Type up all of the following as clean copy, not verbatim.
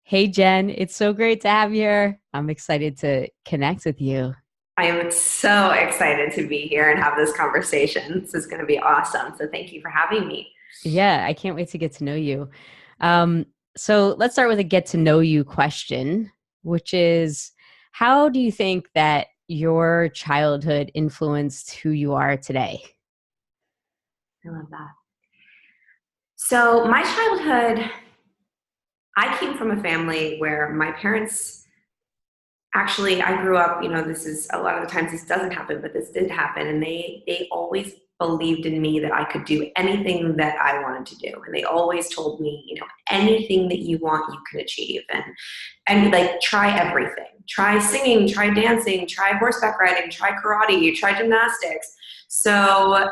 Hey, Jen, it's so great to have you here. I'm excited to connect with you. I am so excited to be here and have this conversation. This is going to be awesome. So thank you for having me. Yeah, I can't wait to get to know you. Um, so let's start with a get to know you question, which is how do you think that your childhood influenced who you are today? I love that. So my childhood, I came from a family where my parents actually, I grew up, this is a lot of the times this doesn't happen, but this did happen. And they always believed in me that I could do anything that I wanted to do. And they always told me, anything that you want, you can achieve. And like, try everything. Try singing, try dancing, try horseback riding, try karate, try gymnastics. So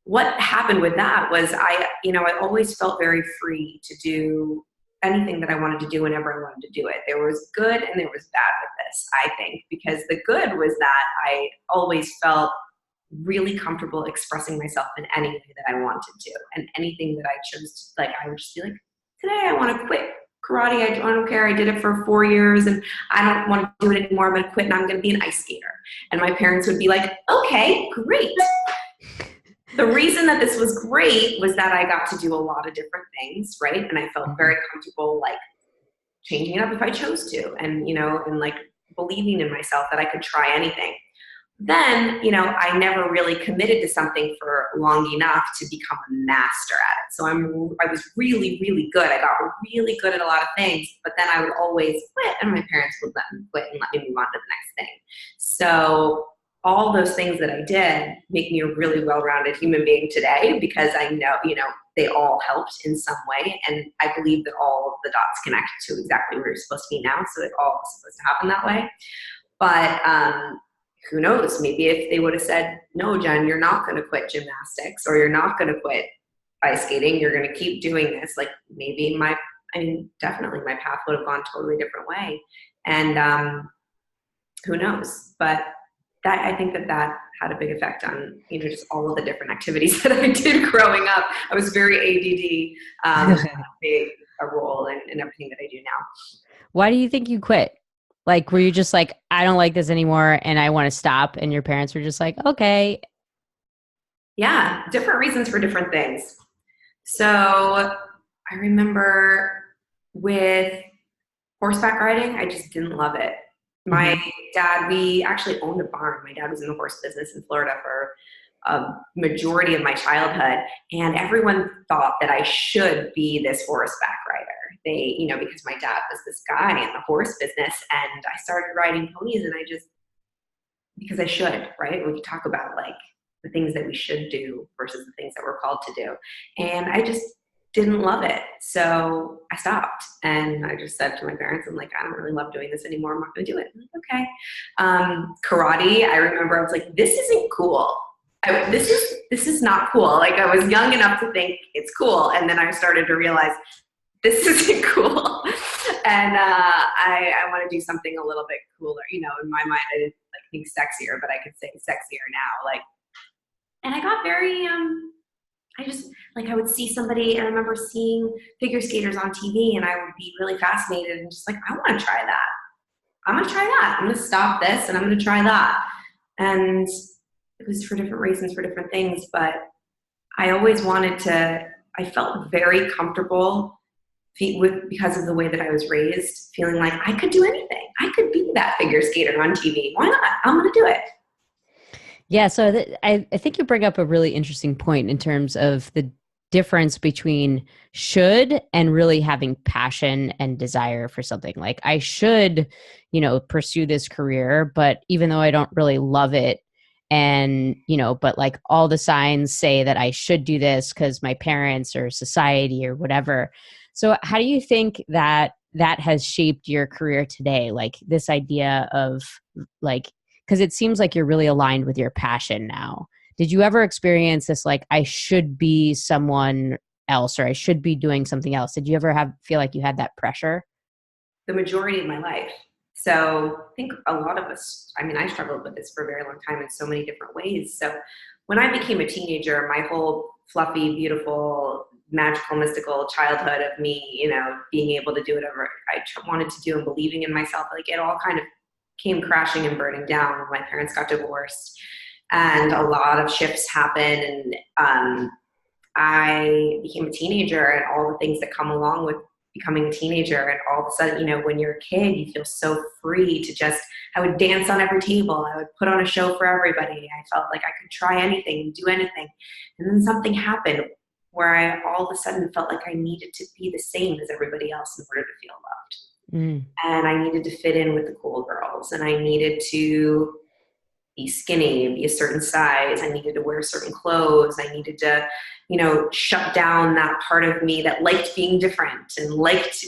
what happened with that was I always felt very free to do anything that I wanted to do whenever I wanted to do it. There was good and there was bad with this, I think, because the good was that I always felt really comfortable expressing myself in any way that I wanted to. And anything that I chose to, like, I would just be like, today I want to quit karate. I don't care. I did it for 4 years and I don't want to do it anymore. I'm going to quit and I'm going to be an ice skater. And my parents would be like, okay, great. The reason that this was great was that I got to do a lot of different things, right? And I felt Mhm. very comfortable, like, changing it up if I chose to, and like believing in myself that I could try anything. Then, I never really committed to something for long enough to become a master at it. So I was really, really good. I got really good at a lot of things, but then I would always quit and my parents would let me quit and let me move on to the next thing. So all those things that I did make me a really well-rounded human being today because I know, they all helped in some way. And I believe that all of the dots connect to exactly where you're supposed to be now. So it all is supposed to happen that way. But who knows? Maybe if they would have said, no, Jen, you're not going to quit gymnastics or you're not going to quit ice skating. You're going to keep doing this. Like maybe definitely my path would have gone a totally different way. And who knows? But I think that had a big effect on, just all of the different activities that I did growing up. I was very ADD, played a role in everything that I do now. Why do you think you quit? Like, were you just like, I don't like this anymore and I want to stop? And your parents were just like, okay. Yeah, different reasons for different things. So I remember with horseback riding, I just didn't love it. My Hmm. dad, we actually owned a barn. My dad was in the horse business in Florida for a majority of my childhood, and everyone thought that I should be this horseback rider. They, because my dad was this guy in the horse business, and I started riding ponies, and because I should, right? We could talk about like the things that we should do versus the things that we're called to do. And I just didn't love it. So I stopped and I just said to my parents, I'm like, I don't really love doing this anymore. I'm not going to do it. I'm like, okay. Karate, I remember I was like, this isn't cool. This is not cool. Like I was young enough to think it's cool. And then I started to realize this isn't cool. And I want to do something a little bit cooler. In my mind, I didn't like think sexier, but I could say sexier now. Like, and I got very, I just, like, I would see somebody, and I remember seeing figure skaters on TV, and I would be really fascinated and just like, I want to try that. I'm going to try that. I'm going to stop this, and I'm going to try that. And it was for different reasons, for different things, but I always wanted to, I felt very comfortable because of the way that I was raised, feeling like I could do anything. I could be that figure skater on TV. Why not? I'm going to do it. Yeah, so I think you bring up a really interesting point in terms of the difference between should and really having passion and desire for something. Like I should, pursue this career, but even though I don't really love it, and but like all the signs say that I should do this because my parents or society or whatever. So how do you think that that has shaped your career today? Like this idea of like, because it seems like you're really aligned with your passion now. Did you ever experience this like I should be someone else or I should be doing something else? Did you ever feel like you had that pressure? The majority of my life. So I think a lot of us, I struggled with this for a very long time in so many different ways. So when I became a teenager, my whole fluffy, beautiful, magical, mystical childhood of me, being able to do whatever I wanted to do and believing in myself. Like it all kind of came crashing and burning down when my parents got divorced, and a lot of shifts happened. And I became a teenager, and all the things that come along with becoming a teenager. And all of a sudden, when you're a kid, you feel so free to just, I would dance on every table. I would put on a show for everybody. I felt like I could try anything and do anything. And then something happened where I all of a sudden felt like I needed to be the same as everybody else in order to feel loved. And I needed to fit in with the cool girls, and I needed to be skinny, be a certain size. I needed to wear certain clothes. I needed to, shut down that part of me that liked being different and liked,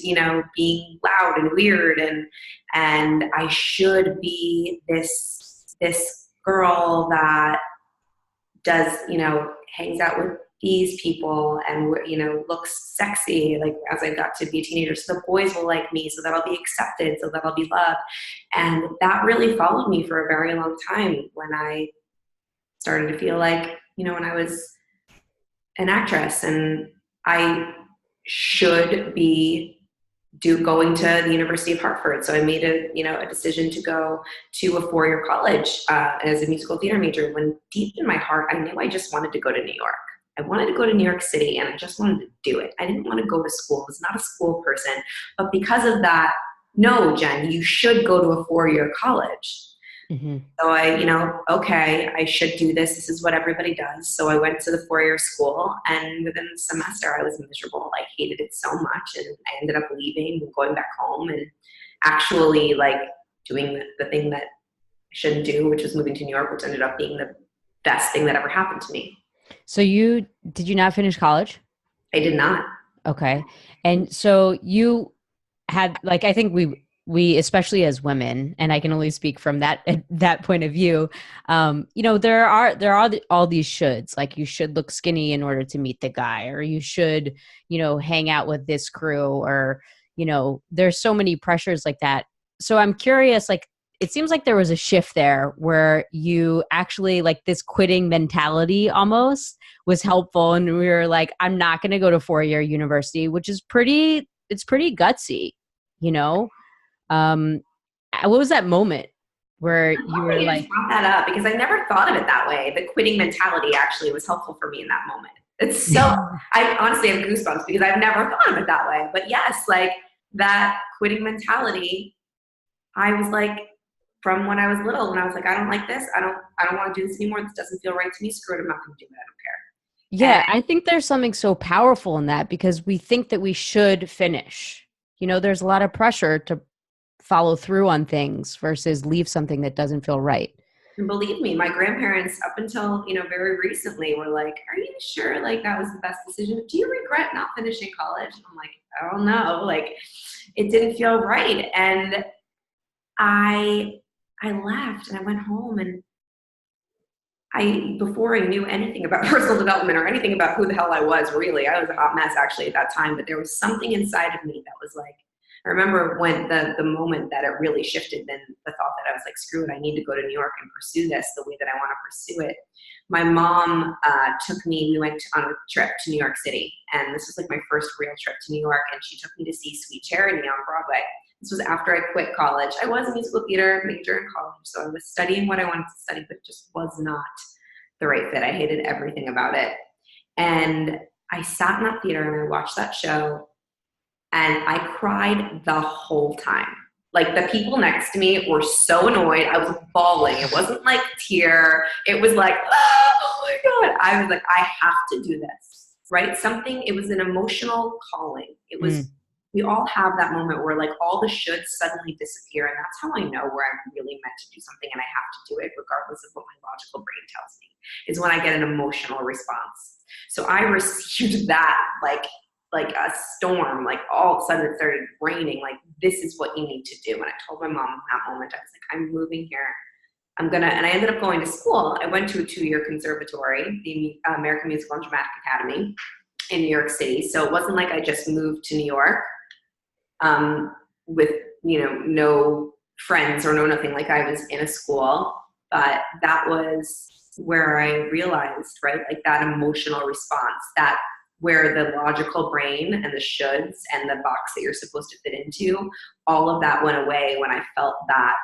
being loud and weird. And I should be this girl that does, hangs out with these people and, looks sexy, like as I got to be a teenager. So the boys will like me, so that I'll be accepted, so that I'll be loved. And that really followed me for a very long time when I started to feel like, when I was an actress and I should be going to the University of Hartford. So I made a decision to go to a 4-year college as a musical theater major, when deep in my heart, I knew I just wanted to go to New York. I wanted to go to New York City, and I just wanted to do it. I didn't want to go to school. I was not a school person. But because of that, no, Jen, you should go to a 4-year college. So okay, I should do this. This is what everybody does. So I went to the 4-year school, and within the semester I was miserable. I hated it so much, and I ended up leaving and going back home and actually like doing the thing that I shouldn't do, which was moving to New York, which ended up being the best thing that ever happened to me. So did you not finish college? I did not. Okay. And so you had, like, I think we, especially as women, and I can only speak from that point of view, there are all these shoulds, like you should look skinny in order to meet the guy, or you should, hang out with this crew, or, there's so many pressures like that. So I'm curious, like, it seems like there was a shift there where you actually, like, this quitting mentality almost was helpful. And we were like, I'm not going to go to 4-year university, which is pretty gutsy, what was that moment where you were like, brought that up, because I never thought of it that way. The quitting mentality actually was helpful for me in that moment. It's so, I honestly have goosebumps because I've never thought of it that way. But yes, like that quitting mentality, I was like, from when I was little, when I was like, I don't like this. I don't want to do this anymore. This doesn't feel right to me. Screw it. I'm not going to do it. I don't care. Yeah, I think there's something so powerful in that, because we think that we should finish. There's a lot of pressure to follow through on things versus leave something that doesn't feel right. And believe me, my grandparents, up until, very recently, were like, are you sure like that was the best decision? Do you regret not finishing college? I'm like, I don't know. Like, it didn't feel right. And I left and I went home, and before I knew anything about personal development or anything about who the hell I was, really, I was a hot mess actually at that time, but there was something inside of me that was like, I remember when the moment that it really shifted, then the thought that I was like, screw it, I need to go to New York and pursue this the way that I want to pursue it. My mom we went on a trip to New York City, and this was like my first real trip to New York, and she took me to see Sweet Charity on Broadway. This was after I quit college. I was a musical theater major in college, so I was studying what I wanted to study, but it just was not the right fit. I hated everything about it. And I sat in that theater and I watched that show, and I cried the whole time. Like, the people next to me were so annoyed. I was bawling. It wasn't like tear. It was like, oh my God. I was like, I have to do this, right? It was an emotional calling. It was, we all have that moment where like all the shoulds suddenly disappear. And that's how I know where I'm really meant to do something and I have to do it regardless of what my logical brain tells me, is when I get an emotional response. So I received that like a storm, like all of a sudden it started raining, like, this is what you need to do. And I told my mom in that moment, I was like, I'm moving here. And I ended up going to school. I went to a 2-year conservatory, the American Musical and Dramatic Academy in New York City. So it wasn't like I just moved to New York with, no friends or no nothing, like I was in a school. But that was where I realized, right, like that emotional response, that where the logical brain and the shoulds and the box that you're supposed to fit into, all of that went away when I felt that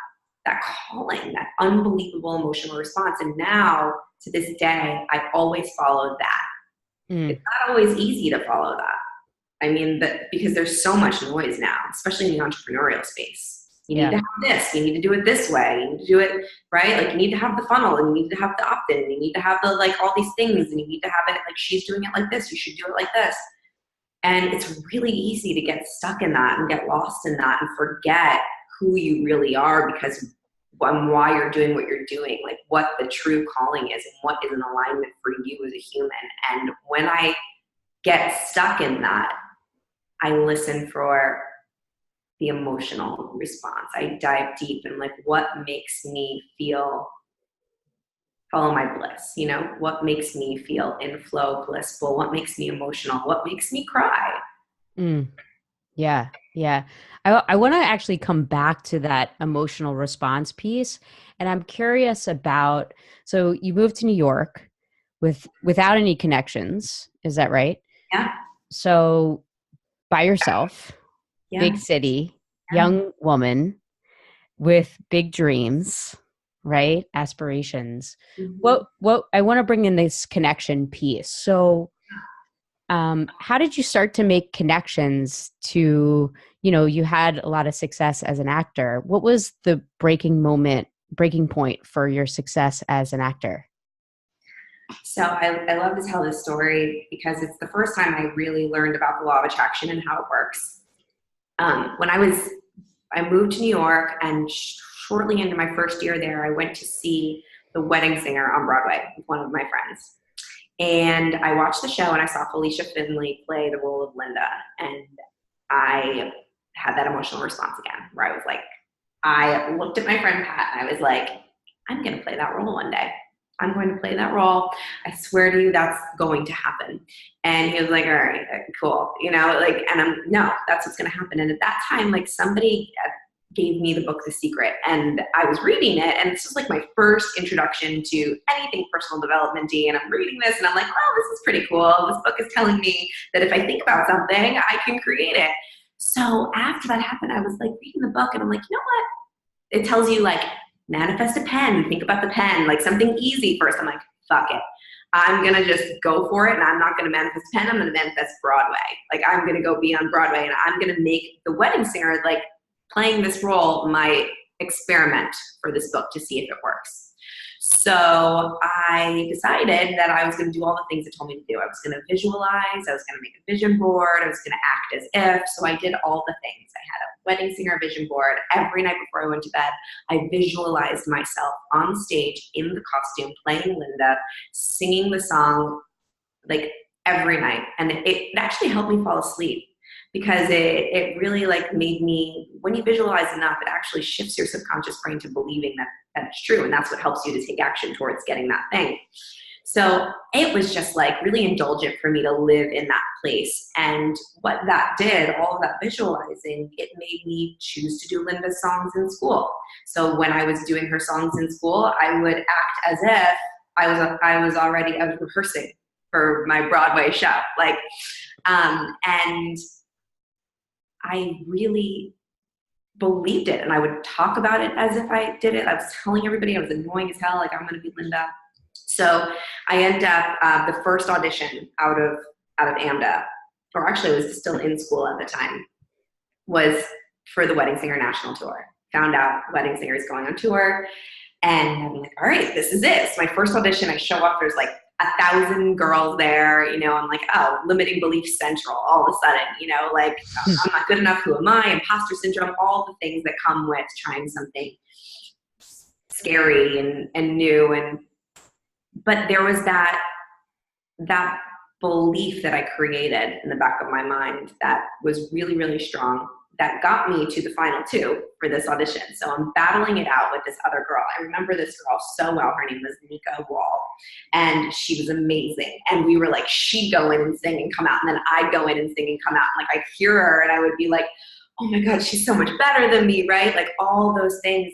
calling, that unbelievable emotional response. And now to this day, I've always followed that. Mm. It's not always easy to follow that. I mean, because there's so much noise now, especially in the entrepreneurial space. You need to have this, you need to do it this way, you need to do it, right? Like you need to have the funnel, and you need to have the opt-in, and you need to have the, like, all these things, and you need to have it like she's doing it like this, you should do it like this. And it's really easy to get stuck in that and get lost in that and forget who you really are, because why you're doing what you're doing, like what the true calling is and what is an alignment for you as a human. And when I get stuck in that, I listen for the emotional response. I dive deep and like, what makes me follow my bliss, you know, what makes me feel in flow, blissful, what makes me emotional, what makes me cry. Yeah. Yeah. I want to actually come back to that emotional response piece. And I'm curious about, so you moved to New York without any connections. Is that right? Yeah. So by yourself, Yeah. big city, Yeah. young woman with big dreams, right? Aspirations. Mm-hmm. What I want to bring in this connection piece. So how did you start to make connections to, you know, you had a lot of success as an actor. What was the breaking point for your success as an actor? So I love to tell this story because it's the first time I really learned about the law of attraction and how it works. When I moved to New York, and shortly into my first year there, I went to see The Wedding Singer on Broadway with one of my friends. And I watched the show and I saw Felicia Finley play the role of Linda. And I had that emotional response again, where I was like, I looked at my friend Pat and I was like, I'm going to play that role one day. I'm going to play that role. I swear to you, that's going to happen. And he was like, all right, cool. You know, like, and no, that's what's going to happen. And at that time, like, somebody gave me the book, The Secret, and I was reading it, and this was like my first introduction to anything personal development-y, and I'm reading this and I'm like, oh, this is pretty cool. This book is telling me that if I think about something, I can create it. So after that happened, I was like reading the book and I'm like, you know what? It tells you like, manifest a pen, think about the pen, like something easy first. I'm like, fuck it. I'm going to just go for it, and I'm not going to manifest a pen. I'm going to manifest Broadway. Like, I'm going to go be on Broadway, and I'm going to make The Wedding Singer, like, playing this role, my experiment for this book to see if it works. So I decided that I was going to do all the things it told me to do. I was going to visualize. I was going to make a vision board. I was going to act as if. So I did all the things. I had a Wedding Singer vision board. Every night before I went to bed, I visualized myself on stage in the costume, playing Linda, singing the song like every night. And it actually helped me fall asleep, because it really like made me, when you visualize enough, it actually shifts your subconscious brain to believing that it's true. And that's what helps you to take action towards getting that thing. So it was just like really indulgent for me to live in that place. And what that did, all of that visualizing, it made me choose to do Linda's songs in school. So when I was doing her songs in school, I would act as if I was rehearsing for my Broadway show. Like, and I really believed it, and I would talk about it as if I did it. I was telling everybody I was annoying as hell, like, I'm going to be Linda. So I ended up, the first audition out of AMDA, or actually I was still in school at the time, was for the Wedding Singer National Tour. Found out Wedding Singer is going on tour, and I'm like, all right, this is it. It's my first audition. I show up, there's like 1,000 girls there, you know, I'm like, oh, limiting belief central all of a sudden, you know, like, I'm not good enough, who am I, imposter syndrome, all the things that come with trying something scary and new. But there was that belief that I created in the back of my mind that was really, really strong, that got me to the final two for this audition. So I'm battling it out with this other girl. I remember this girl so well. Her name was Nika Wall, and she was amazing. And we were like, she'd go in and sing and come out, and then I'd go in and sing and come out. And like, I'd hear her and I would be like, oh my God, she's so much better than me, right? Like all those things.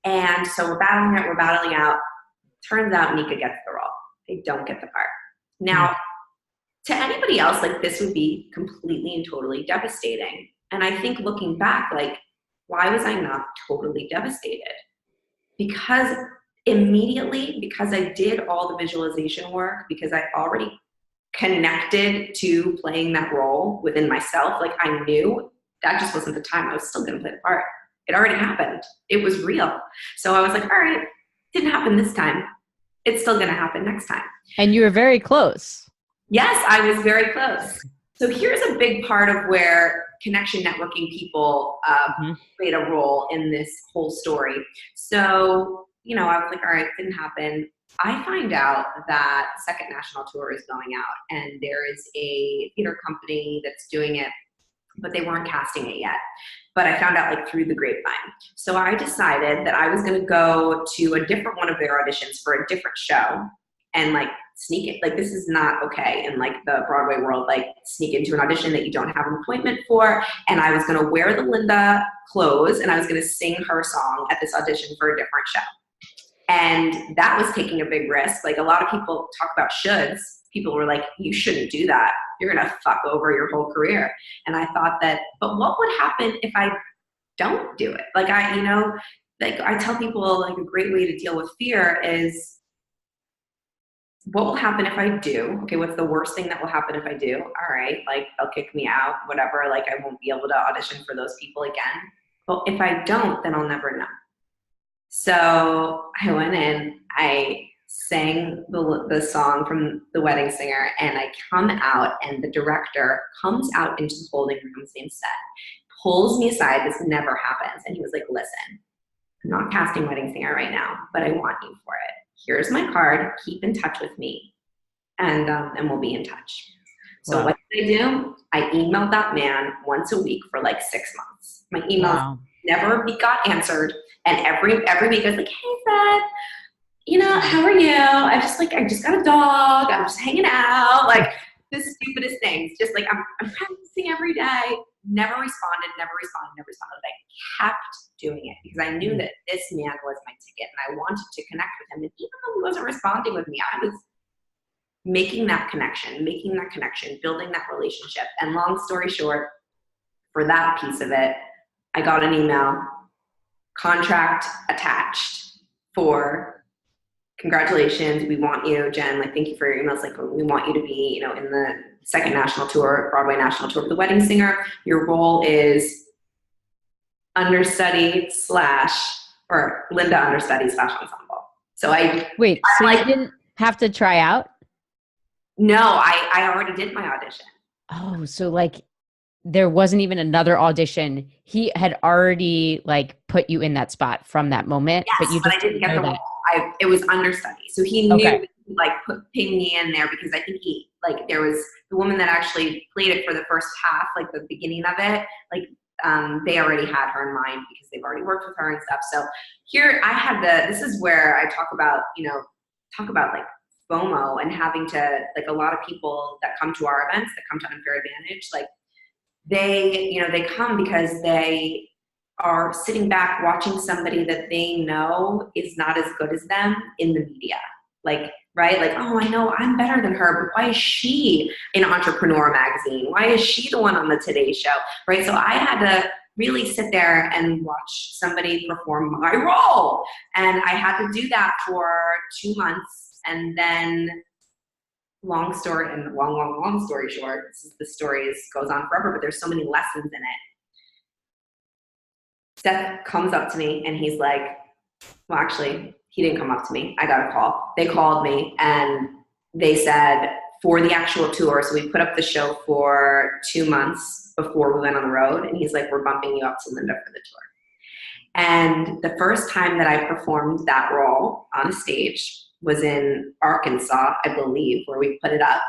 And so we're battling out. Turns out Nika gets the role. They don't get the part. Now, to anybody else, like, this would be completely and totally devastating. And I think looking back, like, why was I not totally devastated? Because immediately, because I did all the visualization work, because I already connected to playing that role within myself, like, I knew that just wasn't the time. I was still going to play the part. It already happened. It was real. So I was like, all right, didn't happen this time. It's still going to happen next time. And you were very close. Yes, I was very close. So here's a big part of where connection networking people played a role in this whole story. So, you know, I was like, all right, it didn't happen. I find out that the second national tour is going out, and there is a theater company that's doing it, but they weren't casting it yet. But I found out, like, through the grapevine. So I decided that I was going to go to a different one of their auditions for a different show and, like, sneak it. Like, this is not okay in, like, the Broadway world, like, sneak into an audition that you don't have an appointment for. And I was going to wear the Linda clothes, and I was going to sing her song at this audition for a different show. And that was taking a big risk. Like, a lot of people talk about shoulds. People were like, you shouldn't do that. You're going to fuck over your whole career. And I thought that, but what would happen if I don't do it? Like, you know, like, I tell people, like, a great way to deal with fear is, what will happen if I do? Okay, what's the worst thing that will happen if I do? All right, like, they'll kick me out, whatever. Like, I won't be able to audition for those people again. But if I don't, then I'll never know. So I went in, I sang the song from The Wedding Singer, and I come out, and the director comes out into the holding room, same set, pulls me aside. This never happens. And he was like, listen, I'm not casting Wedding Singer right now, but I want you for it. Here's my card. Keep in touch with me, and we'll be in touch. So what did I do? I emailed that man once a week for like 6 months. My emails never got answered. And every week I was like, hey, Seth, you know, how are you? I just got a dog. I'm just hanging out. Like, the stupidest things. Just like, I'm practicing every day. Never responded. But I kept doing it because I knew that this man was my ticket, and I wanted to connect with him. And even though he wasn't responding with me, I was making that connection, building that relationship. And long story short, for that piece of it, I got an email, contract attached, for congratulations, we want you, Jen, like, thank you for your emails, like, we want you to be, you know, in the second national tour, Broadway national tour for The Wedding Singer. Your role is understudy / or Linda understudy / ensemble. So you didn't have to try out? No, I already did my audition. Oh, so like, there wasn't even another audition. He had already, like, put you in that spot from that moment. Yes, but you just I didn't get the role. It was understudy. So he knew that he, like, putting me in there because I think he, like, there was the woman that actually played it for the first half, like the beginning of it, like, they already had her in mind because they've already worked with her and stuff. So here I had this is where I talk about like FOMO and having to, like, a lot of people that come to our events, that come to Unfair Advantage, like, they come because they are sitting back watching somebody that they know is not as good as them in the media. Like, right? Like, oh, I know I'm better than her, but why is she in Entrepreneur magazine? Why is she the one on the Today Show? Right? So I had to really sit there and watch somebody perform my role. And I had to do that for 2 months. And then long story short, the story goes on forever, but there's so many lessons in it. Seth comes up to me and he's like, well, actually, he didn't come up to me. I got a call. They called me and they said, for the actual tour, so we put up the show for 2 months before we went on the road, and he's like, we're bumping you up to Linda for the tour. And the first time that I performed that role on stage was in Arkansas, I believe, where we put it up.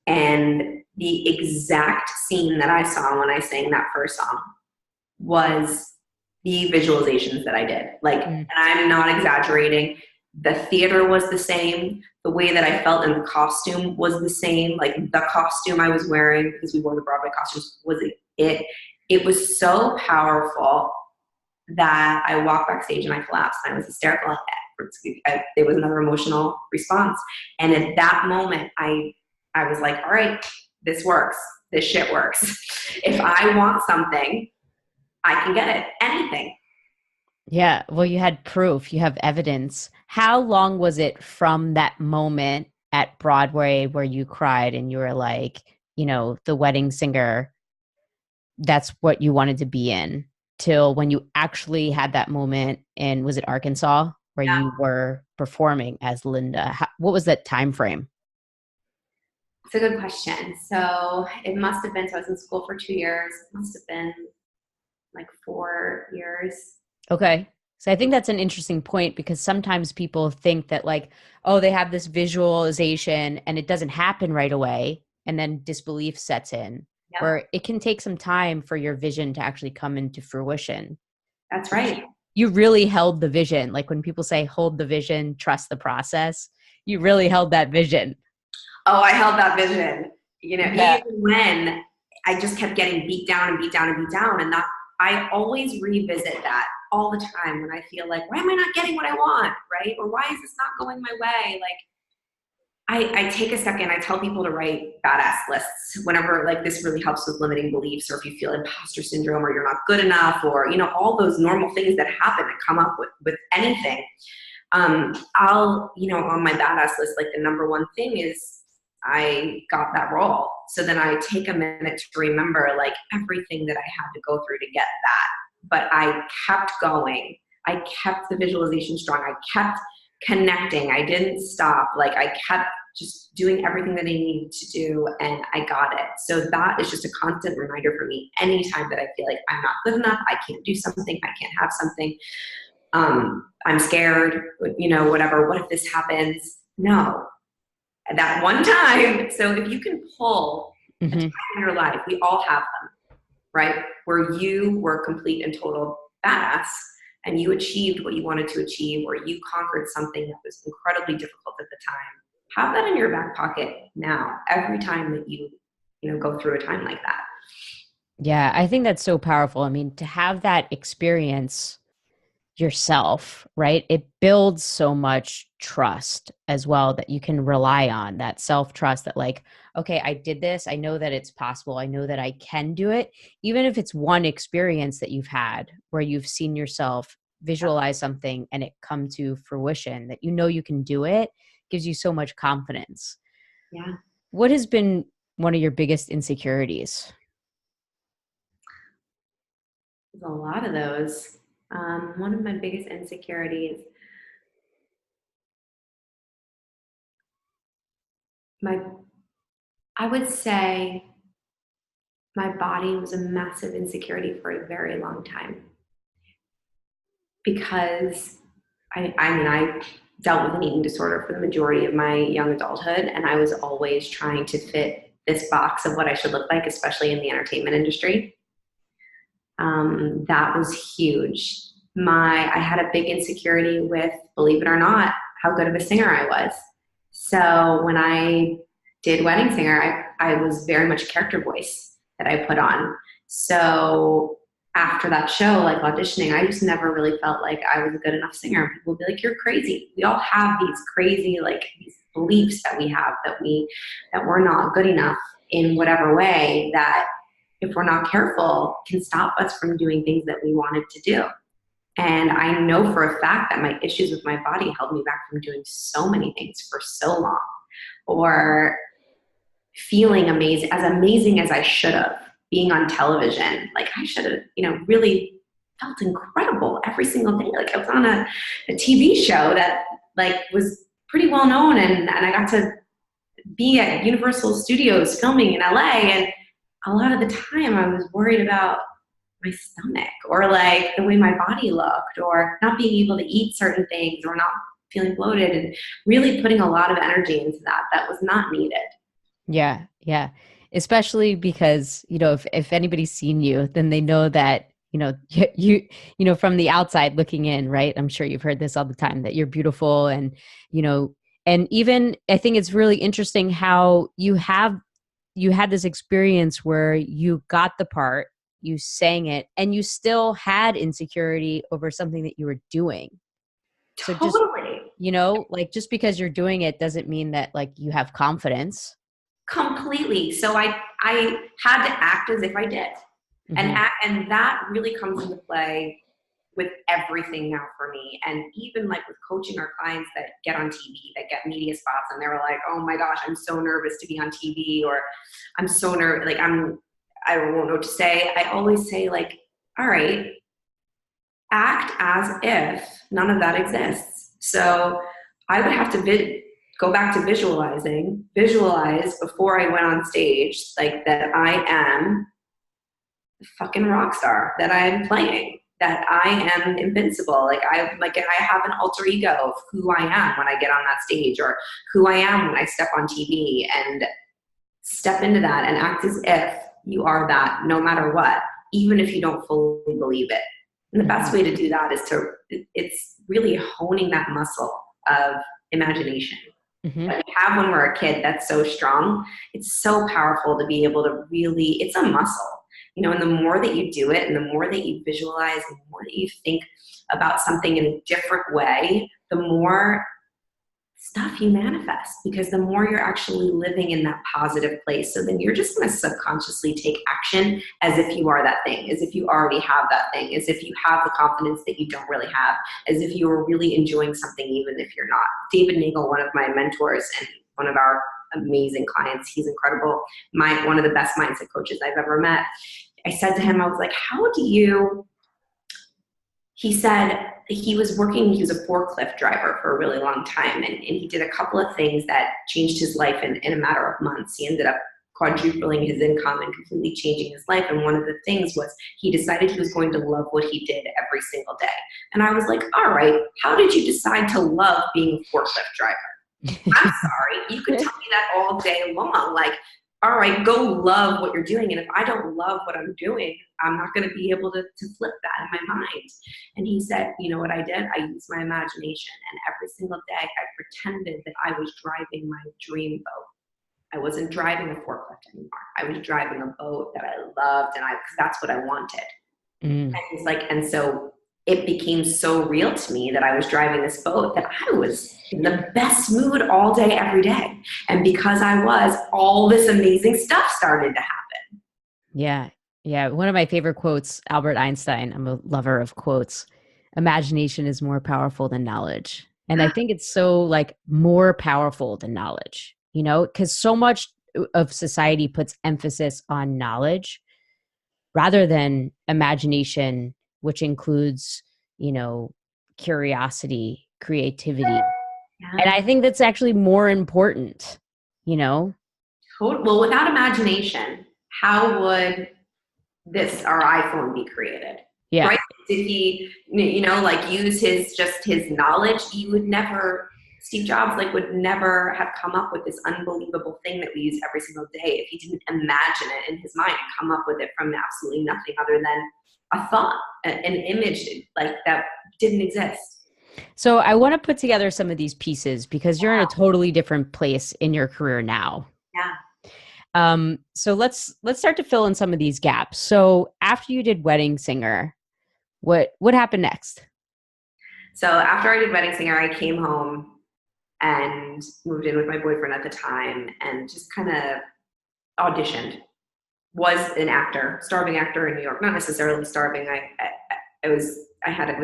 And the exact scene that I saw when I sang that first song was the visualizations that I did. Like, and I'm not exaggerating. The theater was the same. The way that I felt in the costume was the same. Like, the costume I was wearing, because we wore the Broadway costumes, was it. It was so powerful that I walked backstage and I collapsed. I was hysterical It was another emotional response. And at that moment, I was like, all right, this works. This shit works. If I want something, I can get it. Anything. Yeah. Well, you had proof, you have evidence. How long was it from that moment at Broadway where you cried and you were like, the wedding singer, that's what you wanted to be in, till when you actually had that moment in, was it Arkansas, where Yeah. you were performing as Linda? What was that time frame? It's a good question. So it must have been, so I was in school for 2 years. It must have been like 4 years. Okay. So I think that's an interesting point, because sometimes people think that like, oh, they have this visualization and it doesn't happen right away. And then disbelief sets in, Yep. where it can take some time for your vision to actually come into fruition. That's right. You really held the vision. Like when people say hold the vision, trust the process, you really held that vision. Oh, I held that vision, Yeah. even when I just kept getting beat down and beat down and beat down. And that I always revisit that all the time when I feel like, why am I not getting what I want? Right? Or why is this not going my way? Like, I take a second, I tell people to write badass lists whenever, like, this really helps with limiting beliefs, or if you feel imposter syndrome, or you're not good enough, or, all those normal things that happen that come up with anything. I'll, on my badass list, like the number one thing is I got that role. So then I take a minute to remember like everything that I had to go through to get that. But I kept going. I kept the visualization strong. I kept connecting. I didn't stop. Like I kept just doing everything that I needed to do, and I got it. So that is just a constant reminder for me. Anytime that I feel like I'm not good enough, I can't do something, I can't have something, I'm scared, whatever. What if this happens? No. At that one time. So if you can pull a time in your life, we all have them, right? Where you were complete and total badass and you achieved what you wanted to achieve, or you conquered something that was incredibly difficult at the time. Have that in your back pocket now, every time that you go through a time like that. Yeah, I think that's so powerful. I mean, to have that experience yourself, right? It builds so much trust as well, that you can rely on, that self-trust, that like, okay, I did this. I know that it's possible. I know that I can do it. Even if it's one experience that you've had where you've seen yourself visualize something and it come to fruition, that you can do it, gives you so much confidence. Yeah. What has been one of your biggest insecurities? There's a lot of those. One of my biggest insecurities, I would say my body was a massive insecurity for a very long time, because I dealt with an eating disorder for the majority of my young adulthood, and I was always trying to fit this box of what I should look like, especially in the entertainment industry. That was huge. I had a big insecurity with, believe it or not, how good of a singer I was. So when I did Wedding Singer, I was very much a character voice that I put on. So after that show, like auditioning, I just never really felt like I was a good enough singer. People would be like, you're crazy. We all have these crazy, like these beliefs that we have, that we're not good enough in whatever way, that if we're not careful can stop us from doing things that we wanted to do. And I know for a fact that my issues with my body held me back from doing so many things for so long, or feeling amazing as I should have, being on television. Like I should have, really felt incredible every single day. Like I was on a TV show that like was pretty well known, and I got to be at Universal Studios filming in LA, and a lot of the time I was worried about my stomach, or like the way my body looked, or not being able to eat certain things, or not feeling bloated, and really putting a lot of energy into that was not needed. Yeah. Yeah. Especially because, if anybody's seen you, then they know that, from the outside looking in, right? I'm sure you've heard this all the time, that you're beautiful. And even I think it's really interesting how you had this experience where you got the part, you sang it, and you still had insecurity over something that you were doing. So just, Totally. like just because you're doing it doesn't mean that like you have confidence. Completely. So I had to act as if I did. Mm-hmm. And that really comes into play with everything now for me. And even like with coaching our clients that get on TV, that get media spots, and they're like, oh my gosh, I'm so nervous to be on TV, or I'm so nervous, like I don't know what to say. I always say like, all right, act as if none of that exists. So I would have to go back to visualize before I went on stage, like that I am a fucking rock star, that I'm playing, that I am invincible. Like I have an alter ego of who I am when I get on that stage, or who I am when I step on TV, and step into that and act as if you are that no matter what, even if you don't fully believe it. And the best way to do that is it's really honing that muscle of imagination that we have when we're a kid that's so strong. It's so powerful to be able to really, it's a muscle, and the more that you do it, and the more that you visualize, and the more that you think about something in a different way, the more stuff you manifest, because the more you're actually living in that positive place. So then you're just going to subconsciously take action as if you are that thing, as if you already have that thing, as if you have the confidence that you don't really have, as if you are really enjoying something even if you're not. David Nagel, one of my mentors and one of our amazing clients, he's incredible, one of the best mindset coaches I've ever met. I said to him, I was like, he said he was a forklift driver for a really long time, and he did a couple of things that changed his life in a matter of months. He ended up quadrupling his income and completely changing his life. And one of the things was he decided he was going to love what he did every single day. And I was like, all right, how did you decide to love being a forklift driver? I'm sorry, you could tell me that all day long. Like, all right, go love what you're doing. And if I don't love what I'm doing, I'm not going to be able to flip that in my mind. And he said, you know what I did? I used my imagination. And every single day I pretended that I was driving my dream boat. I wasn't driving a forklift anymore. I was driving a boat that I loved, and because that's what I wanted. And he's like, and so it became so real to me that I was driving this boat that I was in the best mood all day, every day. And because I was, all this amazing stuff started to happen. Yeah. Yeah. One of my favorite quotes, Albert Einstein, I'm a lover of quotes. Imagination is more powerful than knowledge. And I think it's so like more powerful than knowledge, because so much of society puts emphasis on knowledge rather than imagination, which includes, curiosity, creativity. Yeah. And I think that's actually more important, Well, without imagination, how would our iPhone be created? Yeah. Right? Did he, use his knowledge? Steve Jobs would never have come up with this unbelievable thing that we use every single day if he didn't imagine it in his mind and come up with it from absolutely nothing other than a thought, an image that didn't exist. So I want to put together some of these pieces because you're in a totally different place in your career now. Yeah. So let's start to fill in some of these gaps. So after you did Wedding Singer, what happened next? So after I did Wedding Singer, I came home and moved in with my boyfriend at the time and just kind of auditioned. Was an actor, starving actor in New York. Not necessarily starving. I was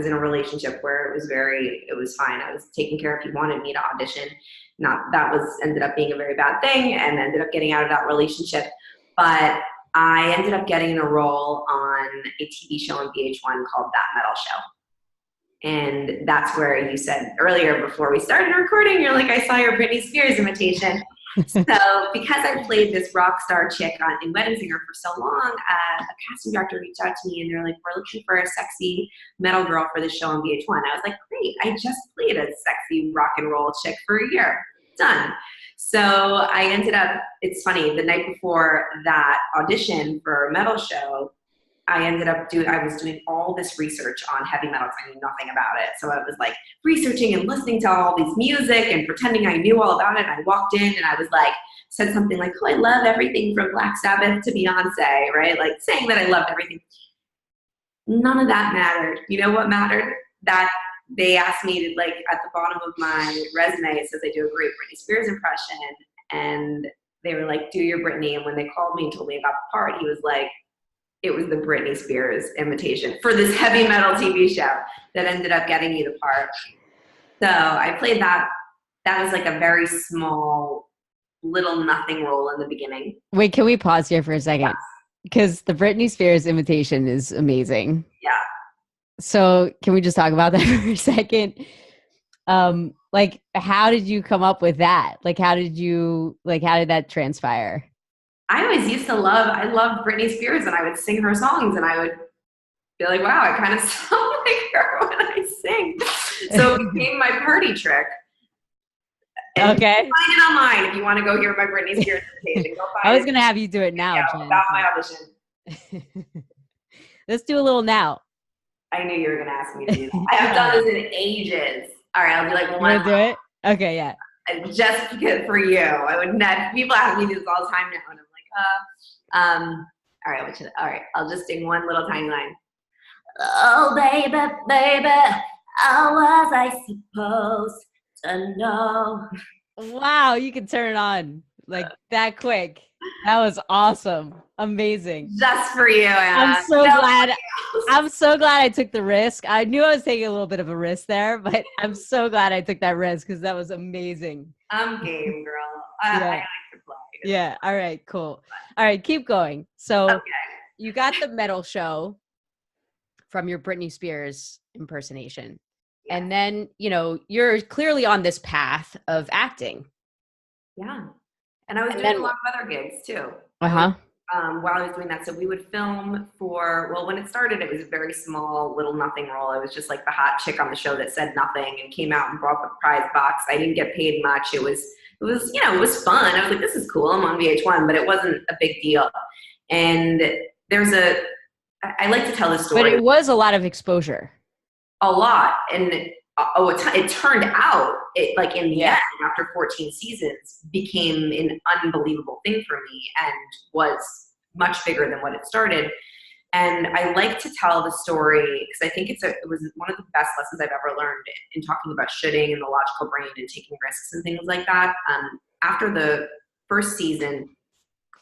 in a relationship where it was fine. I was taken care of. He wanted me to audition. Ended up being a very bad thing and ended up getting out of that relationship. But I ended up getting a role on a TV show on VH1 called That Metal Show. And that's where you said earlier before we started recording, you're like, I saw your Britney Spears imitation. So because I played this rock star chick in Wedding Singer for so long, a casting director reached out to me and they're like, we're looking for a sexy metal girl for the show on VH1. I was like, great, I just played a sexy rock and roll chick for a year. Done. So I ended up, it's funny, the night before that audition for a metal show, I was doing all this research on heavy metal because I knew nothing about it. So I was like researching and listening to all these music and pretending I knew all about it. And I walked in and I was like, said something like, oh, I love everything from Black Sabbath to Beyonce, right? Like saying that I loved everything. None of that mattered. You know what mattered? That they asked me to, like, at the bottom of my resume, it says I do a great Britney Spears impression. And they were like, do your Britney. And when they called me and told me about the part, he was like, it was the Britney Spears imitation for this heavy metal TV show that ended up getting me the part. So I played that. That was like a very small, little nothing role in the beginning. Wait, can we pause here for a second? Because the Britney Spears imitation is amazing. Yeah. So can we just talk about that for a second? Like, how did you come up with that? Like, how did that transpire? I always used to I loved Britney Spears, and I would sing her songs, and I would be like, wow, I kind of sound like her when I sing. So it became my party trick. And okay. Find it online if you want to go hear my Britney Spears imitation. Go find I was going to have you do it now. Yeah, about my audition. Let's do a little now. I knew you were going to ask me to do that. I have done this in ages. All right, I'll be like, want to do it? Okay, yeah. Just because for you. I would not. People ask me this all the time now, and I'm like, all right, I'll just sing one little tiny line. Oh, baby, baby, how was I supposed to know? Wow, you can turn it on like that quick. That was awesome. Amazing. Just for you, Anna. I'm so glad I took the risk. I knew I was taking a little bit of a risk there, but I'm so glad I took that risk because that was amazing. I'm game, girl. I like to play. Yeah. All right, cool. All right, keep going. So you got the medal show from your Britney Spears impersonation. Yeah. And then, you're clearly on this path of acting. Yeah. And I was doing a lot of other gigs too. Uh-huh. While I was doing that. So we would film when it started, it was a very small little nothing role. I was just like the hot chick on the show that said nothing and came out and brought the prize box. I didn't get paid much. It was fun. I was like, this is cool. I'm on VH1, but it wasn't a big deal. And I like to tell this story. But it was a lot of exposure. A lot. And it turned out, in the end, after 14 seasons, became an unbelievable thing for me and was much bigger than what it started. And I like to tell the story because I think it was one of the best lessons I've ever learned in talking about shoulding and the logical brain and taking risks and things like that. After the first season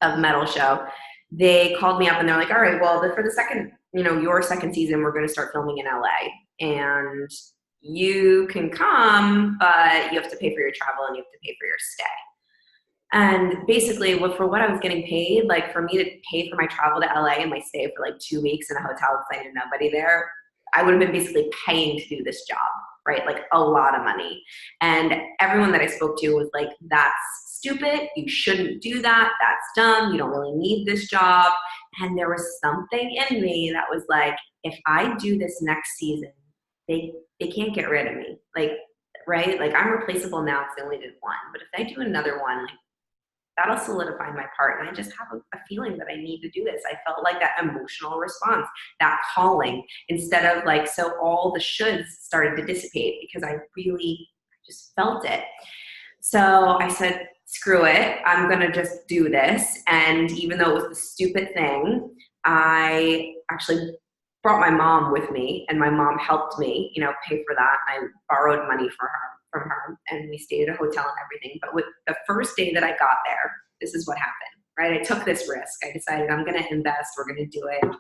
of Metal Show, they called me up and they're like, all right, well, for the second, your second season, we're going to start filming in LA. And you can come, but you have to pay for your travel and you have to pay for your stay. And basically, for what I was getting paid, like for me to pay for my travel to LA and my stay for like 2 weeks in a hotel because I knew nobody there, I would have been basically paying to do this job, right? Like a lot of money. And everyone that I spoke to was like, that's stupid. You shouldn't do that. That's dumb. You don't really need this job. And there was something in me that was like, if I do this next season, they can't get rid of me. Like, right? Like I'm replaceable now because I only did one. But if I do another one, like that'll solidify my part. And I just have a feeling that I need to do this. I felt like that emotional response, that calling, instead of like, so all the shoulds started to dissipate because I really just felt it. So I said, screw it. I'm going to just do this. And even though it was the stupid thing, I actually brought my mom with me, and my mom helped me, pay for that. I borrowed money from her, and we stayed at a hotel and everything. But with the first day that I got there, this is what happened, right? I took this risk. I decided I'm going to invest. We're going to do it.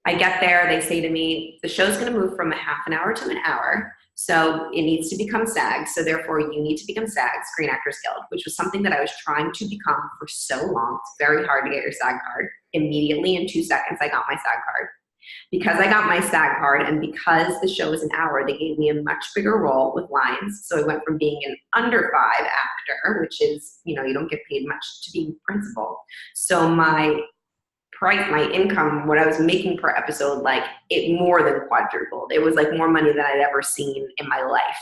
I get there. They say to me, the show's going to move from a half an hour to an hour. So it needs to become SAG. So therefore you need to become SAG, Screen Actors Guild, which was something that I was trying to become for so long. It's very hard to get your SAG card. Immediately in 2 seconds, I got my SAG card. Because I got my SAG card and because the show was an hour, they gave me a much bigger role with lines. So I went from being an under 5 actor, which is, you don't get paid much, to being principal. So my income, what I was making per episode, like it more than quadrupled. It was like more money than I'd ever seen in my life.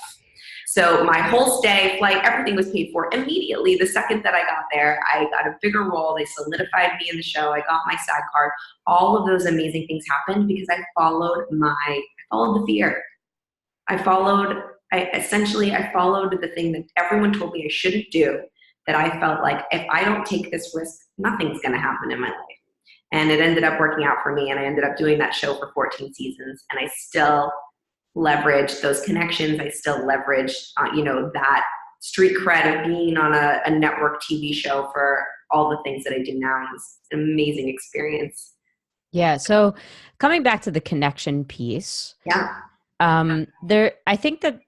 So my whole stay, flight, everything was paid for immediately. The second that I got there, I got a bigger role. They solidified me in the show. I got my SAG card. All of those amazing things happened because I followed the fear. I followed the thing that everyone told me I shouldn't do, that I felt like if I don't take this risk, nothing's going to happen in my life. And it ended up working out for me, and I ended up doing that show for 14 seasons, and I still leverage those connections. I still leverage, that street cred of being on a network TV show for all the things that I do now. And it's an amazing experience. Yeah. So coming back to the connection piece, Yeah. I think that,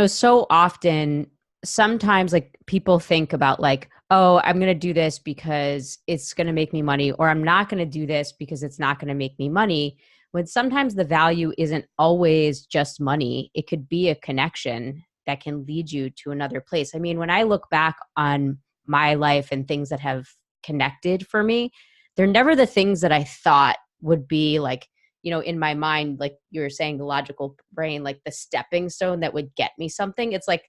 so often, sometimes like people think about like, oh, I'm going to do this because it's going to make me money, or I'm not going to do this because it's not going to make me money. When sometimes the value isn't always just money, it could be a connection that can lead you to another place. I mean, when I look back on my life and things that have connected for me, they're never the things that I thought would be like, in my mind, like you were saying, the logical brain, like the stepping stone that would get me something. It's like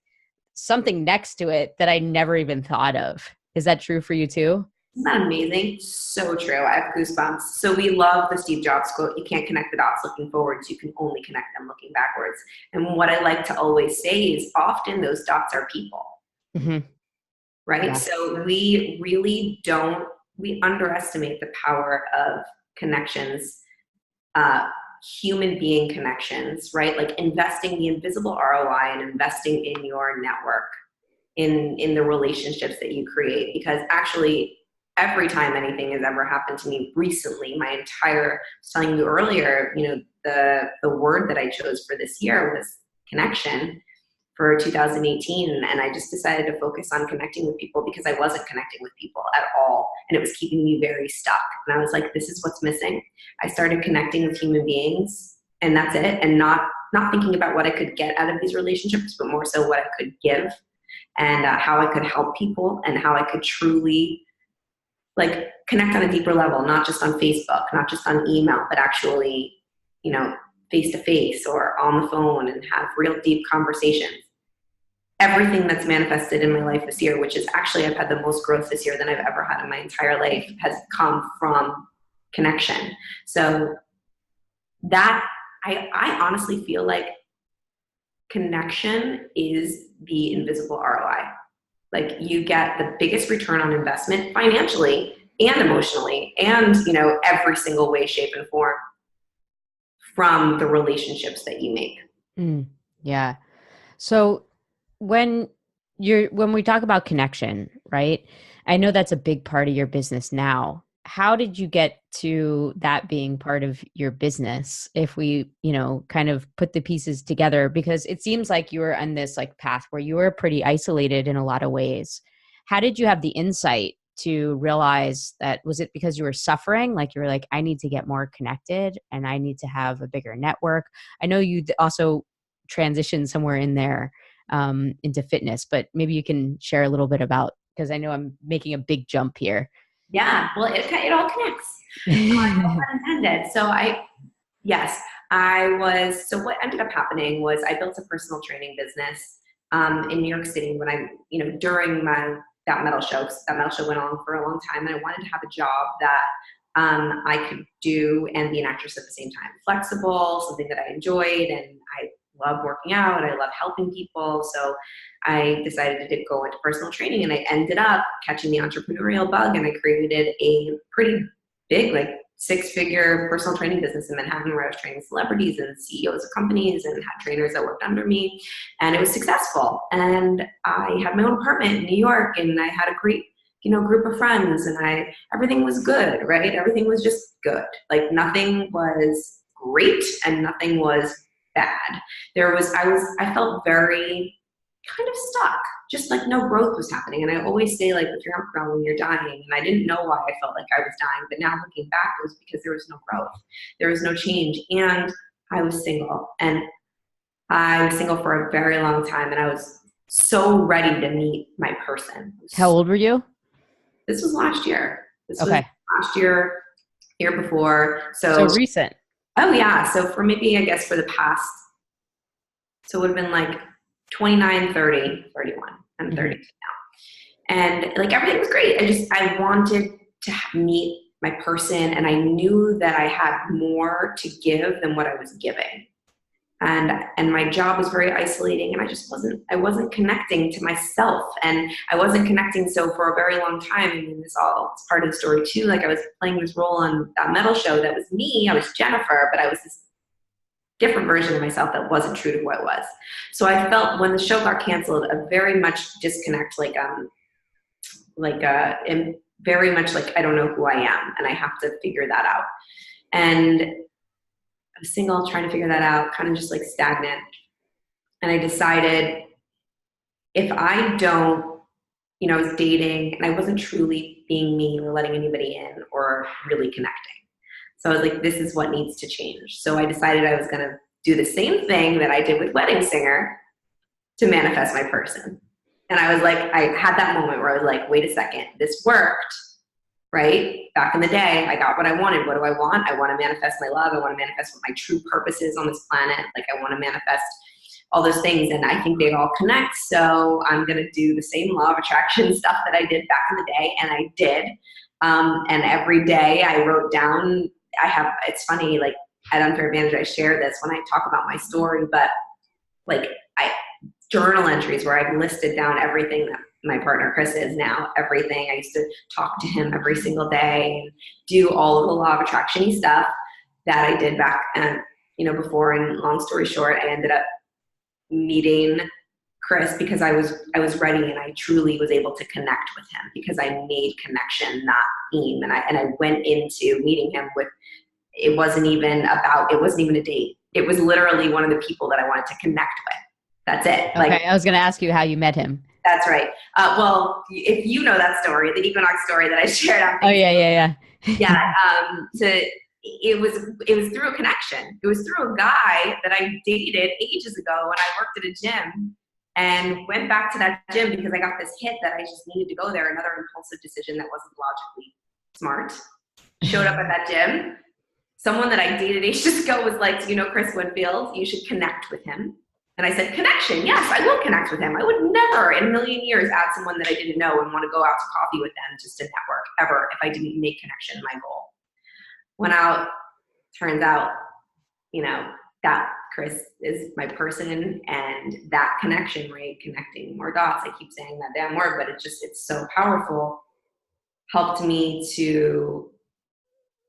something next to it that I never even thought of. Is that true for you too? Isn't that amazing? So true. I have goosebumps. So we love the Steve Jobs quote, you can't connect the dots looking forwards, you can only connect them looking backwards. And what I like to always say is often those dots are people, Mm-hmm. right? Yeah. So we really we underestimate the power of connections, human being connections, right? Like investing the invisible ROI and investing in your network, in the relationships that you create. Because actually, every time anything has ever happened to me recently, I was telling you earlier, the word that I chose for this year was connection for 2018. And I just decided to focus on connecting with people because I wasn't connecting with people at all. And it was keeping me very stuck. And I was like, this is what's missing. I started connecting with human beings, and that's it. And not thinking about what I could get out of these relationships, but more so what I could give, and how I could help people, and how I could truly like connect on a deeper level, not just on Facebook, not just on email, but actually, face to face or on the phone, and have real deep conversations. Everything that's manifested in my life this year, which is actually, I've had the most growth this year than I've ever had in my entire life, has come from connection. So that I honestly feel like connection is the invisible ROI. Like you get the biggest return on investment financially and emotionally and, every single way, shape, and form from the relationships that you make. Yeah. So when we talk about connection, right? I know that's a big part of your business now. How did you get to that being part of your business? If we, kind of put the pieces together, because it seems like you were on this like path where you were pretty isolated in a lot of ways. How did you have the insight to realize that? Was it because you were suffering? Like you were like, I need to get more connected and I need to have a bigger network. I know you also transitioned somewhere in there into fitness, but maybe you can share a little bit about, because I know I'm making a big jump here. Yeah, well, it all connects. No pun intended. So so what ended up happening was I built a personal training business in New York City when during that metal show, 'cause that metal show went on for a long time, and I wanted to have a job that I could do and be an actress at the same time. Flexible, something that I enjoyed, and I love working out. I love helping people. So I decided to go into personal training, and I ended up catching the entrepreneurial bug, and I created a pretty big, like 6-figure personal training business in Manhattan, where I was training celebrities and CEOs of companies and had trainers that worked under me. And it was successful. And I had my own apartment in New York, and I had a great, group of friends, and everything was good, right? Everything was just good. Like nothing was great and nothing was bad. I felt very kind of stuck, just like no growth was happening. And I always say, like, if you're on ground when you're dying, and I didn't know why I felt like I was dying, but now looking back, it was because there was no growth. There was no change. And I was single, and I was single for a very long time, and I was so ready to meet my person. How old were you? This was last year. This Okay. was last year, year before. So recent. Oh yeah. So for maybe, I guess for the past, so it would have been like 29, 30, 31. I'm 32 now. And like everything was great. I wanted to meet my person, and I knew that I had more to give than what I was giving. And my job was very isolating, and I wasn't connecting to myself, and I wasn't connecting. So for a very long time, I mean, it's part of the story too. Like I was playing this role on that metal show that was me. I was Jennifer, but I was this different version of myself that wasn't true to who I was. So I felt when the show got canceled, a very much disconnect, and very much like I don't know who I am and I have to figure that out. And I was single, trying to figure that out, kind of just like stagnant. And I decided if I don't, I was dating and I wasn't truly being me or letting anybody in or really connecting. So I was like, this is what needs to change. So I decided I was going to do the same thing that I did with Wedding Singer to manifest my person. And I was like, I had that moment where I was like, wait a second, this worked, right? Back in the day, I got what I wanted. What do I want? I want to manifest my love. I want to manifest what my true purpose is on this planet. Like I want to manifest all those things. And I think they all connect. So I'm going to do the same law of attraction stuff that I did back in the day. And I did. And every day I wrote down, it's funny, like at Unfair Advantage, I share this when I talk about my story, but like journal entries where I've listed down everything that my partner Chris is now, everything. I used to talk to him every single day and do all of the law of attraction stuff that I did back before. And long story short, I ended up meeting Chris because I was ready and I truly was able to connect with him because I made connection, not theme. And I went into meeting him with, it wasn't even a date. It was literally one of the people that I wanted to connect with. That's it. Okay, I was going to ask you how you met him. That's right. Well, if you know that story, the Equinox story that I shared on Facebook. Oh yeah. It was through a connection. It was through a guy that I dated ages ago when I worked at a gym and went back to that gym because I got this hit that I just needed to go there. Another impulsive decision that wasn't logically smart. Showed up at that gym. Someone that I dated ages ago was like, do you know Chris Winfield? You should connect with him. And I said, connection, yes, I will connect with him. I would never in a million years add someone that I didn't know and want to go out to coffee with them just to network ever if I didn't make connection my goal. Went out, turns out, that Chris is my person and that connection rate, connecting more dots, I keep saying that damn word, but it's so powerful,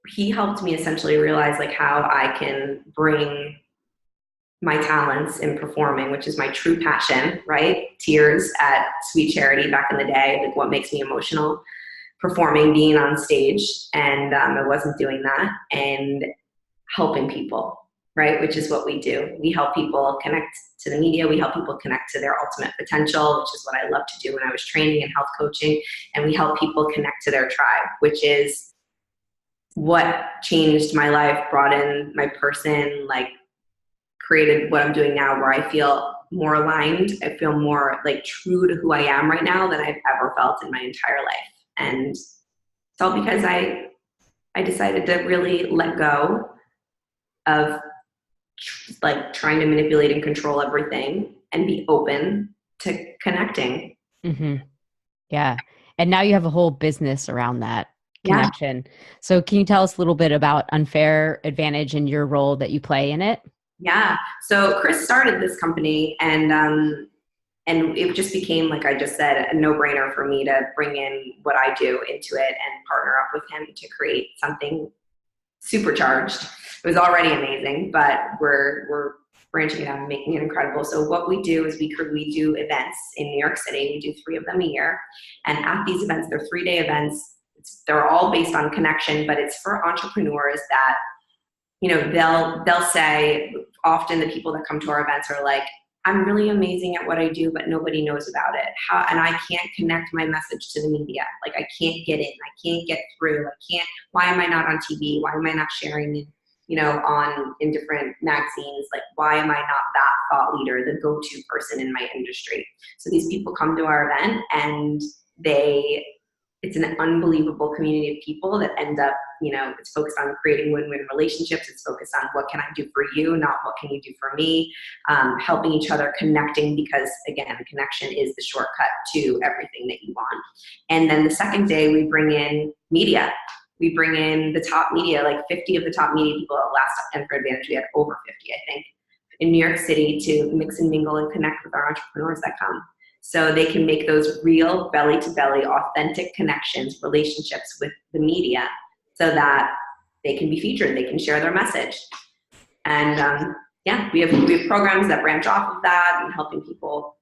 he helped me essentially realize like how I can bring my talents in performing, which is my true passion, right? Tears at Sweet Charity back in the day, like what makes me emotional, performing, being on stage, and I wasn't doing that, and helping people, right? Which is what we do. We help people connect to the media. We help people connect to their ultimate potential, which is what I love to do when I was training and health coaching, and we help people connect to their tribe, which is what changed my life, brought in my person, like created what I'm doing now where I feel more aligned. I feel more like true to who I am right now than I've ever felt in my entire life. And it's all because I decided to really let go of like trying to manipulate and control everything and be open to connecting. Mm-hmm. Yeah. And now you have a whole business around that connection. Yeah. So can you tell us a little bit about Unfair Advantage and your role that you play in it? Yeah. So Chris started this company and it just became, like I just said, a no-brainer for me to bring in what I do into it and partner up with him to create something supercharged. It was already amazing, but we're branching it out and making it incredible. So what we do is we do events in New York City. We do 3 of them a year. And at these events, they're 3-day events. They're all based on connection, but it's for entrepreneurs that, they'll say, often the people that come to our events are like, I'm really amazing at what I do, but nobody knows about it. And I can't connect my message to the media. Like I can't get in, I can't get through. Why am I not on TV? Why am I not sharing it, in different magazines? Like, why am I not that thought leader, the go-to person in my industry? So these people come to our event and it's an unbelievable community of people that end up, it's focused on creating win-win relationships. It's focused on what can I do for you, not what can you do for me, helping each other, connecting, because again, connection is the shortcut to everything that you want. And then the second day we bring in media. We bring in the top media, like 50 of the top media people at last Unfair Advantage. We had over 50, I think, in New York City to mix and mingle and connect with our entrepreneurs that come. So they can make those real belly-to-belly, authentic connections, relationships with the media so that they can be featured, they can share their message. And yeah, we have programs that branch off of that and helping people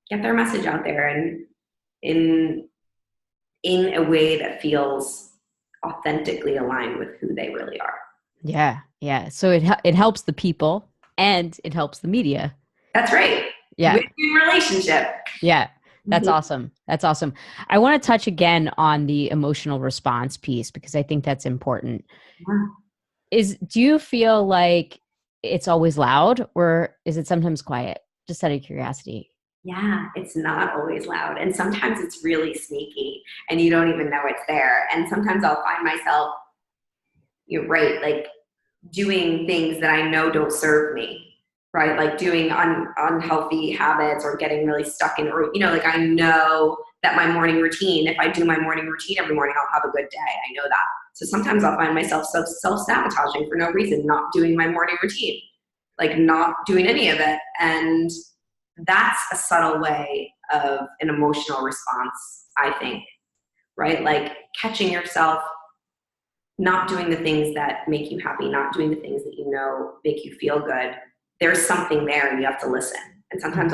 get their message out there and in a way that feels authentically aligned with who they really are. Yeah. Yeah. So it helps the people and it helps the media. That's right. Yeah. Win-win relationship. Yeah. That's Mhm. awesome. That's awesome. I want to touch again on the emotional response piece because I think that's important. Yeah. Do you feel like it's always loud or is it sometimes quiet? Just out of curiosity. Yeah, it's not always loud. And sometimes it's really sneaky and you don't even know it's there. And sometimes I'll find myself, you're right, like doing things that I know don't serve me, right? Like doing unhealthy habits or getting really stuck in, like I know that my morning routine, if I do my morning routine every morning, I'll have a good day. I know that. So sometimes I'll find myself self-sabotaging for no reason, not doing my morning routine, like not doing any of it. And that's a subtle way of an emotional response, I think, right? Like catching yourself not doing the things that make you happy, not doing the things that you know make you feel good. There's something there and you have to listen. And sometimes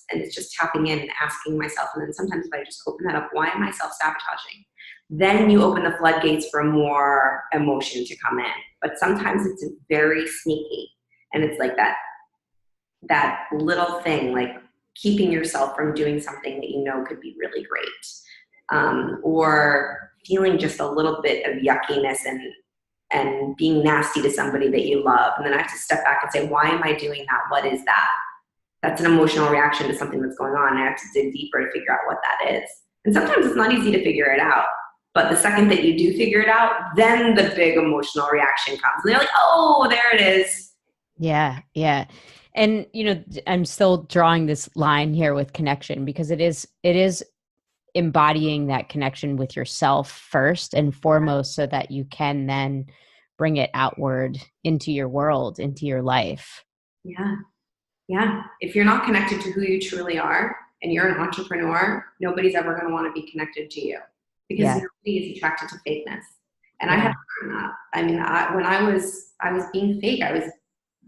it's just tapping in and asking myself. And then sometimes if I just open that up, why am I self-sabotaging? Then you open the floodgates for more emotion to come in. But sometimes it's very sneaky. And it's like that little thing, like keeping yourself from doing something that you know could be really great. Or feeling just a little bit of yuckiness and being nasty to somebody that you love. And then I have to step back and say, why am I doing that? What is that? That's an emotional reaction to something that's going on. I have to dig deeper to figure out what that is. And sometimes it's not easy to figure it out. But the second that you do figure it out, then the big emotional reaction comes. And they're like, oh, there it is. Yeah. Yeah. And, I'm still drawing this line here with connection because it is embodying that connection with yourself first and foremost so that you can then bring it outward into your world, into your life. Yeah. Yeah. If you're not connected to who you truly are and you're an entrepreneur, nobody's ever going to want to be connected to you because nobody is attracted to fakeness. And I had to learn that. I mean, when I was being fake. I was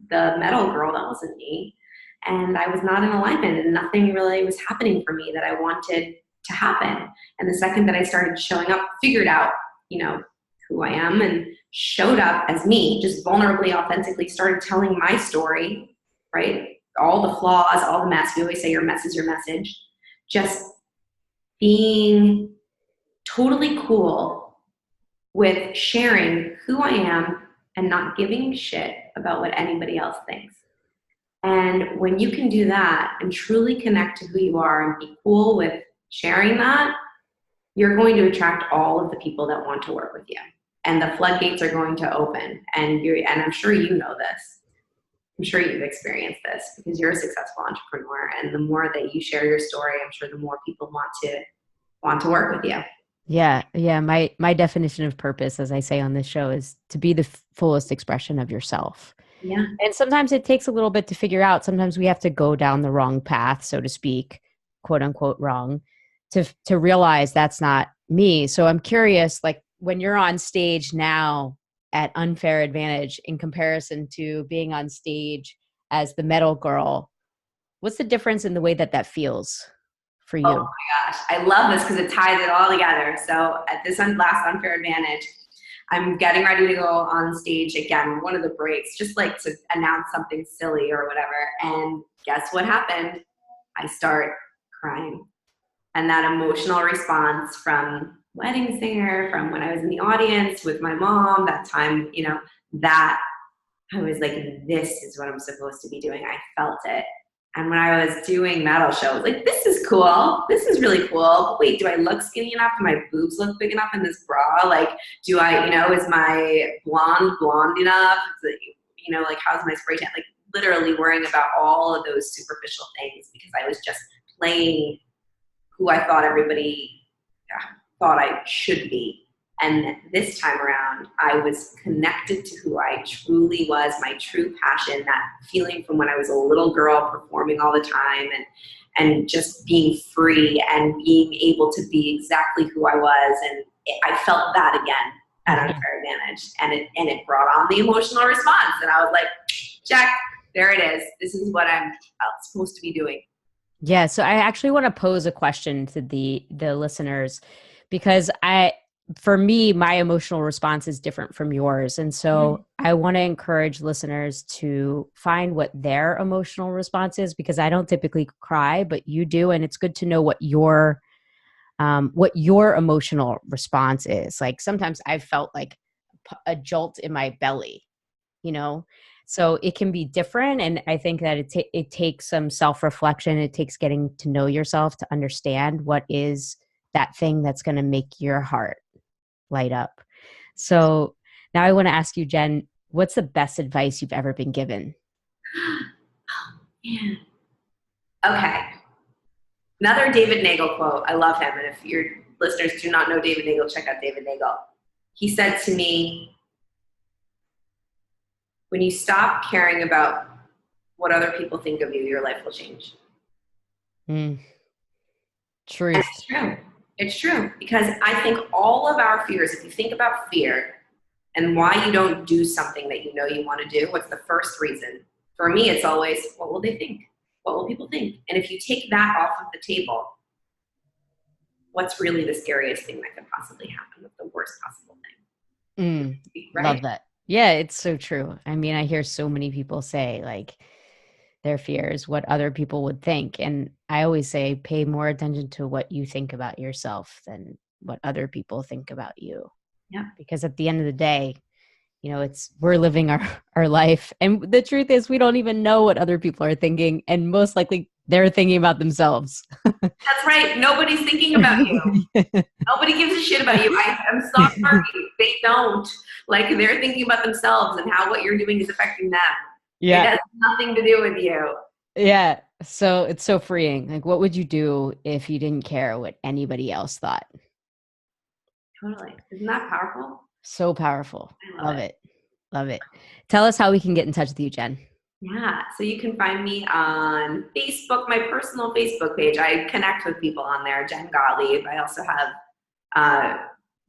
the metal girl. That wasn't me. And I was not in alignment and nothing really was happening for me that I wanted to happen. And the second that I started showing up, figured out, who I am and showed up as me, just vulnerably, authentically started telling my story, right? All the flaws, all the mess. We always say your mess is your message. Just being totally cool with sharing who I am and not giving a shit about what anybody else thinks. And when you can do that and truly connect to who you are and be cool with sharing that, you're going to attract all of the people that want to work with you. And the floodgates are going to open. And I'm sure you know this. I'm sure you've experienced this because you're a successful entrepreneur. And the more that you share your story, I'm sure the more people want to work with you. Yeah. Yeah. My definition of purpose, as I say on this show, is to be the fullest expression of yourself. Yeah. And sometimes it takes a little bit to figure out. Sometimes we have to go down the wrong path, so to speak, quote unquote wrong, to realize that's not me. So I'm curious, like when you're on stage now at Unfair Advantage in comparison to being on stage as the metal girl, what's the difference in the way that feels for you? Oh my gosh. I love this because it ties it all together. So at this last Unfair Advantage, I'm getting ready to go on stage again, one of the breaks, just like to announce something silly or whatever. And guess what happened? I start crying. And that emotional response from wedding singer, from when I was in the audience with my mom, that time, that I was like, this is what I'm supposed to be doing. I felt it. And when I was doing metal shows, like, this is cool. This is really cool. But wait, do I look skinny enough? Do my boobs look big enough in this bra? Like, do I, is my blonde enough? Like, how's my spray tan? Like, literally worrying about all of those superficial things because I was just playing who I thought everybody thought I should be. And this time around, I was connected to who I truly was, my true passion, that feeling from when I was a little girl performing all the time and just being free and being able to be exactly who I was. And I felt that again at Unfair Advantage. And it brought on the emotional response. And I was like, check, there it is. This is what I'm supposed to be doing. Yeah. So I actually want to pose a question to the listeners, because for me, my emotional response is different from yours. And so I want to encourage listeners to find what their emotional response is, because I don't typically cry, but you do. And it's good to know what your emotional response is. Like sometimes I've felt like a jolt in my belly, so it can be different. And I think that it takes some self-reflection. It takes getting to know yourself to understand what is that thing that's going to make your heart light up. So now I want to ask you, Jen, what's the best advice you've ever been given? Yeah. Okay. Another David Nagel quote. I love him. And if your listeners do not know David Nagel, check out David Nagel. He said to me, when you stop caring about what other people think of you, your life will change. Truth. And it's true. It's true. Because I think all of our fears, if you think about fear and why you don't do something that you know you want to do, what's the first reason? For me, it's always, what will they think? What will people think? And if you take that off of the table, what's really the scariest thing that could possibly happen? What's the worst possible thing? Right? Love that. Yeah, it's so true. I mean, I hear so many people say like their fears, what other people would think. And I always say, pay more attention to what you think about yourself than what other people think about you. Yeah. Because at the end of the day, we're living our life. And the truth is we don't even know what other people are thinking. And most likely they're thinking about themselves. That's right. Nobody's thinking about you. Nobody gives a shit about you. I'm sorry. They don't. Like, they're thinking about themselves and how what you're doing is affecting them. Yeah. It has nothing to do with you. Yeah. So it's so freeing. Like, what would you do if you didn't care what anybody else thought? Totally. Isn't that powerful? So powerful. I love it. Love it. Tell us how we can get in touch with you, Jen. Yeah. So you can find me on Facebook, my personal Facebook page. I connect with people on there, Jen Gottlieb. I also have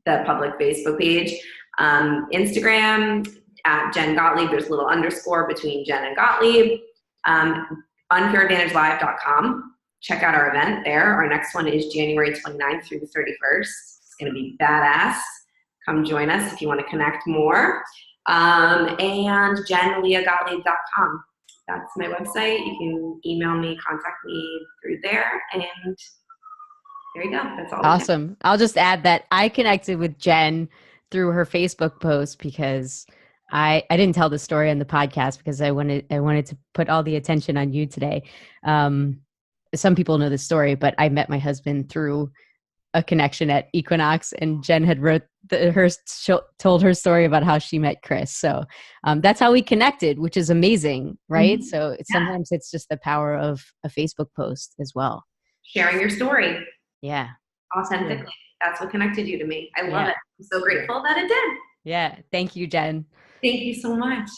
the public Facebook page. Instagram at Jen Gottlieb. There's a little underscore between Jen and Gottlieb. Unfairadvantagelive.com. Check out our event there. Our next one is January 29th through the 31st. It's going to be badass. Come join us if you want to connect more. And jenleahgottlieb.com. That's my website. You can email me, contact me through there, and there you go. That's all. Awesome. I'll just add that I connected with Jen through her Facebook post because I didn't tell the story on the podcast because I wanted to put all the attention on you today. Some people know the story, but I met my husband through a connection at Equinox, and Jen had told her story about how she met Chris. So that's how we connected, which is amazing, right? Mm-hmm. So sometimes it's just the power of a Facebook post as well. Sharing your story. Yeah. Authentically. Yeah. That's what connected you to me. I love it. I'm so grateful that it did. Yeah. Thank you, Jen. Thank you so much.